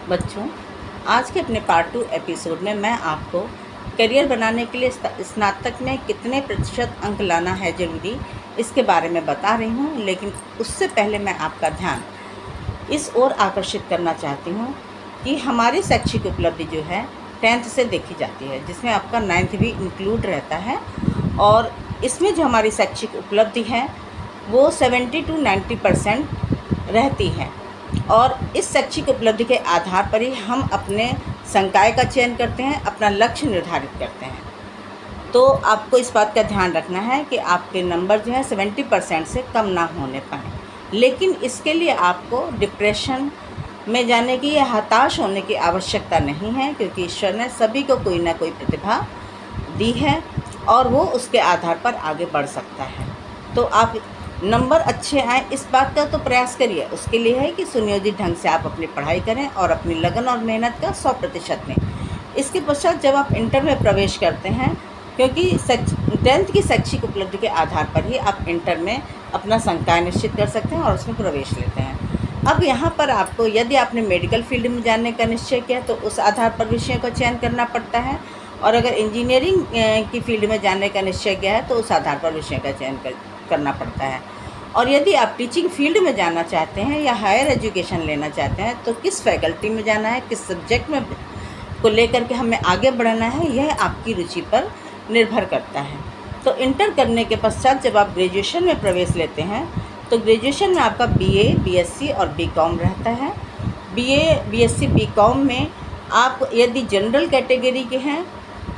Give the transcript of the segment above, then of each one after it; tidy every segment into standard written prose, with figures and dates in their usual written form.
बच्चों, आज के अपने पार्ट 2 एपिसोड में मैं आपको करियर बनाने के लिए स्नातक में कितने प्रतिशत अंक लाना है ज़रूरी, इसके बारे में बता रही हूँ। लेकिन उससे पहले मैं आपका ध्यान इस ओर आकर्षित करना चाहती हूँ कि हमारी शैक्षिक उपलब्धि जो है 10th से देखी जाती है, जिसमें आपका 9th भी इंक्लूड रहता है। और इसमें जो हमारी शैक्षिक उपलब्धि है वो 70 to 90% रहती है। और इस शैक्षिक उपलब्धि के आधार पर ही हम अपने संकाय का चयन करते हैं, अपना लक्ष्य निर्धारित करते हैं। तो आपको इस बात का ध्यान रखना है कि आपके नंबर जो है 70% से कम ना होने पाए। लेकिन इसके लिए आपको डिप्रेशन में जाने की या हताश होने की आवश्यकता नहीं है, क्योंकि ईश्वर ने सभी को कोई ना कोई प्रतिभा दी है और वो उसके आधार पर आगे बढ़ सकता है। तो आप नंबर अच्छे आए इस बात का तो प्रयास करिए। उसके लिए है कि सुनियोजित ढंग से आप अपनी पढ़ाई करें और अपनी लगन और मेहनत का 100% दें। इसके पश्चात जब आप इंटर में प्रवेश करते हैं, क्योंकि 10th की शैक्षिक उपलब्धि के आधार पर ही आप इंटर में अपना संकाय निश्चित कर सकते हैं और उसमें प्रवेश लेते हैं। अब यहाँ पर आपको, यदि आपने मेडिकल फील्ड में जाने का निश्चय किया तो उस आधार पर विषयों का चयन करना पड़ता है, और अगर इंजीनियरिंग की फील्ड में जाने का निश्चय किया है तो उस आधार पर विषयों का चयन करना पड़ता है। और यदि आप टीचिंग फील्ड में जाना चाहते हैं या हायर एजुकेशन लेना चाहते हैं तो किस फैकल्टी में जाना है, किस सब्जेक्ट में को लेकर के हमें आगे बढ़ना है, यह आपकी रुचि पर निर्भर करता है। तो इंटर करने के पश्चात जब आप ग्रेजुएशन में प्रवेश लेते हैं तो ग्रेजुएशन में आपका BA, BSc और BCom रहता है। BA, BSc, BCom में आप यदि जनरल कैटेगरी के हैं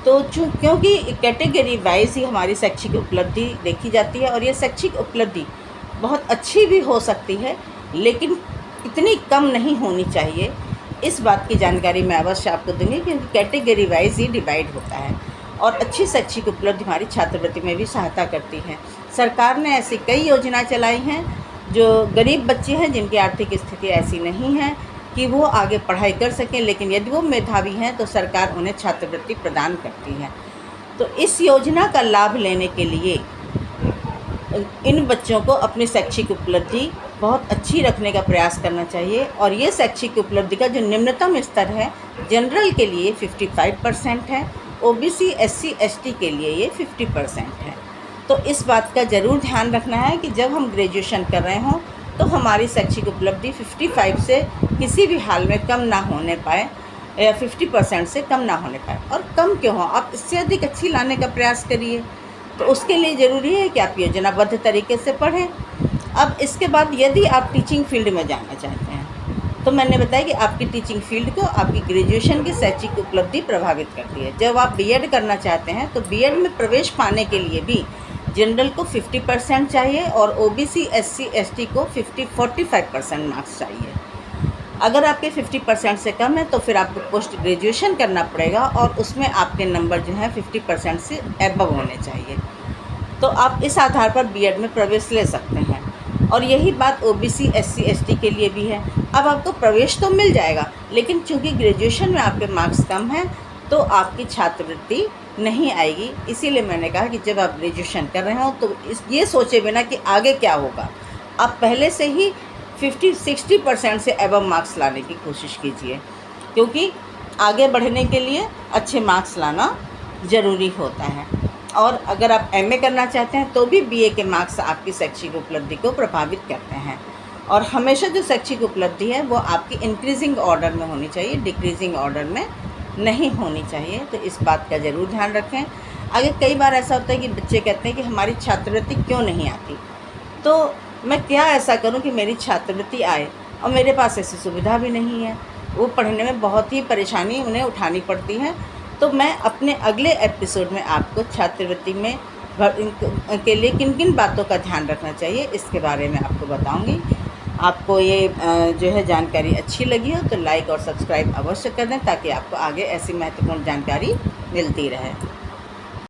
तो क्योंकि कैटेगरी वाइज ही हमारी शैक्षिक उपलब्धि देखी जाती है, और ये शैक्षिक उपलब्धि बहुत अच्छी भी हो सकती है लेकिन इतनी कम नहीं होनी चाहिए। इस बात की जानकारी मैं अवश्य आपको दूंगी, क्योंकि कैटेगरी वाइज ही डिवाइड होता है। और अच्छी शैक्षिक उपलब्धि हमारी छात्रवृत्ति में भी सहायता करती है। सरकार ने ऐसी कई योजनाएं चलाई हैं जो गरीब बच्चे हैं जिनकी आर्थिक स्थिति ऐसी नहीं है कि वो आगे पढ़ाई कर सकें, लेकिन यदि वो मेधावी हैं तो सरकार उन्हें छात्रवृत्ति प्रदान करती है। तो इस योजना का लाभ लेने के लिए इन बच्चों को अपनी शैक्षिक उपलब्धि बहुत अच्छी रखने का प्रयास करना चाहिए। और ये शैक्षिक उपलब्धि का जो निम्नतम स्तर है, जनरल के लिए 55% है, OBC, SC, ST के लिए ये 50% है। तो इस बात का ज़रूर ध्यान रखना है कि जब हम ग्रेजुएशन कर रहे हों तो हमारी शैक्षिक उपलब्धि 55 से किसी भी हाल में कम ना होने पाए, या 50% से कम ना होने पाए। और कम क्यों हो, आप इससे अधिक अच्छी लाने का प्रयास करिए। तो उसके लिए ज़रूरी है कि आप योजनाबद्ध तरीके से पढ़ें। अब इसके बाद यदि आप टीचिंग फील्ड में जाना चाहते हैं तो मैंने बताया कि आपकी टीचिंग फील्ड को आपकी ग्रेजुएशन की शैक्षिक उपलब्धि प्रभावित करती है। जब आप BEd करना चाहते हैं तो BEd में प्रवेश पाने के लिए भी जनरल को 50% चाहिए और OBC, SC, ST को 45% मार्क्स चाहिए। अगर आपके 50% से कम है तो फिर आपको पोस्ट ग्रेजुएशन करना पड़ेगा और उसमें आपके नंबर जो है 50% से एबव होने चाहिए। तो आप इस आधार पर BEd में प्रवेश ले सकते हैं। और यही बात OBC, SC, ST के लिए भी है। अब आपको प्रवेश तो मिल जाएगा, लेकिन चूंकि ग्रेजुएशन में आपके मार्क्स कम हैं तो आपकी छात्रवृत्ति नहीं आएगी। इसीलिए मैंने कहा कि जब आप ग्रेजुएशन कर रहे हो तो ये सोचे बिना कि आगे क्या होगा, आप पहले से ही 50-60% से एबव मार्क्स लाने की कोशिश कीजिए, क्योंकि आगे बढ़ने के लिए अच्छे मार्क्स लाना ज़रूरी होता है। और अगर आप MA करना चाहते हैं तो भी BA के मार्क्स आपकी शैक्षिक उपलब्धि को प्रभावित करते हैं। और हमेशा जो शैक्षिक उपलब्धि है वो आपकी इंक्रीजिंग ऑर्डर में होनी चाहिए, डिक्रीजिंग ऑर्डर में नहीं होनी चाहिए। तो इस बात का ज़रूर ध्यान रखें। आगे कई बार ऐसा होता है कि बच्चे कहते हैं कि हमारी छात्रवृत्ति क्यों नहीं आती, तो मैं क्या ऐसा करूं कि मेरी छात्रवृत्ति आए, और मेरे पास ऐसी सुविधा भी नहीं है। वो पढ़ने में बहुत ही परेशानी उन्हें उठानी पड़ती है। तो मैं अपने अगले एपिसोड में आपको छात्रवृत्ति में के लिए किन किन बातों का ध्यान रखना चाहिए इसके बारे में आपको बताऊंगी। आपको ये जो है जानकारी अच्छी लगी हो तो लाइक और सब्सक्राइब अवश्य कर दें, ताकि आपको आगे ऐसी महत्वपूर्ण जानकारी मिलती रहे।